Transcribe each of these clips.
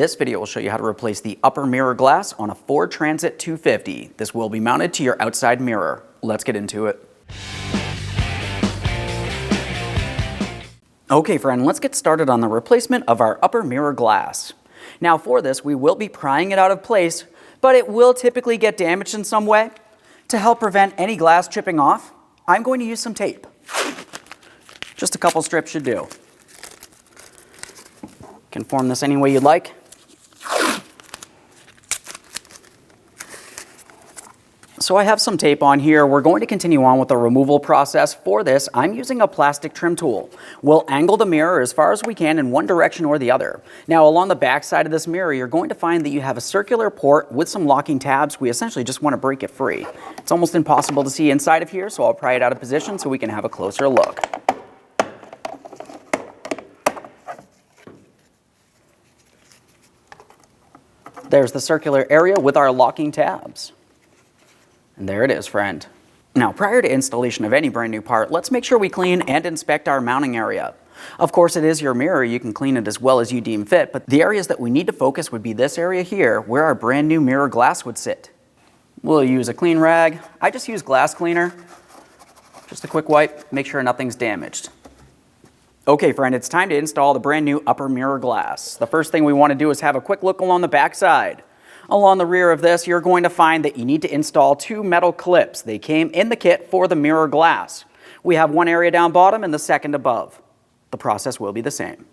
This video will show you how to replace the upper mirror glass on a Ford Transit-250. This will be mounted to your outside mirror. Let's get into it. Okay friend, let's get started on the replacement of our upper mirror glass. Now for this, we will be prying it out of place, but it will typically get damaged in some way. To help prevent any glass chipping off, I'm going to use some tape. Just a couple strips should do. You can form this any way you'd like. So I have some tape on here. We're going to continue on with the removal process. For this, I'm using a plastic trim tool. We'll angle the mirror as far as we can in one direction or the other. Now along the back side of this mirror, you're going to find that you have a circular port with some locking tabs. We essentially just want to break it free. It's almost impossible to see inside of here, so I'll pry it out of position so we can have a closer look. There's the circular area with our locking tabs. And there it is, friend. Now, prior to installation of any brand new part, let's make sure we clean and inspect our mounting area. Of course, it is your mirror. You can clean it as well as you deem fit, but the areas that we need to focus would be this area here, where our brand new mirror glass would sit. We'll use a clean rag. I just use glass cleaner. Just a quick wipe, make sure nothing's damaged. Okay, friend, it's time to install the brand new upper mirror glass. The first thing we want to do is have a quick look along the back side. Along the rear of this, you're going to find that you need to install two metal clips. They came in the kit for the mirror glass. We have one area down bottom and the second above. The process will be the same.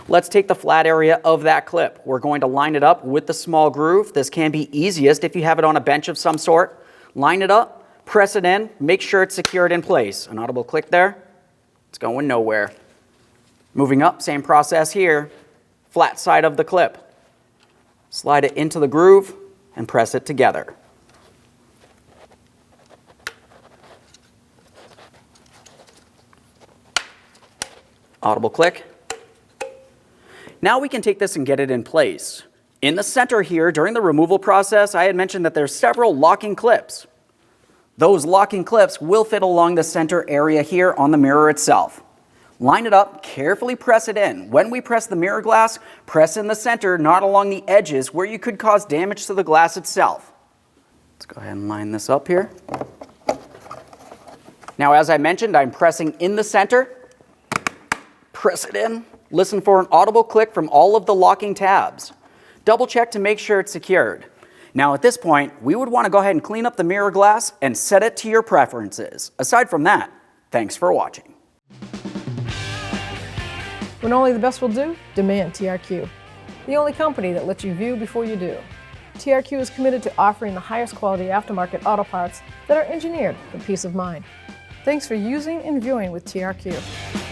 Let's take the flat area of that clip. We're going to line it up with the small groove. This can be easiest if you have it on a bench of some sort. Line it up, press it in, make sure it's secured in place. An audible click there. It's going nowhere. Moving up, same process here. Flat side of the clip. Slide it into the groove and press it together. Audible click. Now we can take this and get it in place. In the center here, during the removal process, I had mentioned that there's several locking clips. Those locking clips will fit along the center area here on the mirror itself. Line it up, carefully press it in. When we press the mirror glass, press in the center, not along the edges where you could cause damage to the glass itself. Let's go ahead and line this up here. Now, as I mentioned, I'm pressing in the center. Press it in. Listen for an audible click from all of the locking tabs. Double check to make sure it's secured. Now at this point, we would want to go ahead and clean up the mirror glass and set it to your preferences. Aside from that, thanks for watching. When only the best will do, demand TRQ. The only company that lets you view before you do. TRQ is committed to offering the highest quality aftermarket auto parts that are engineered for peace of mind. Thanks for using and viewing with TRQ.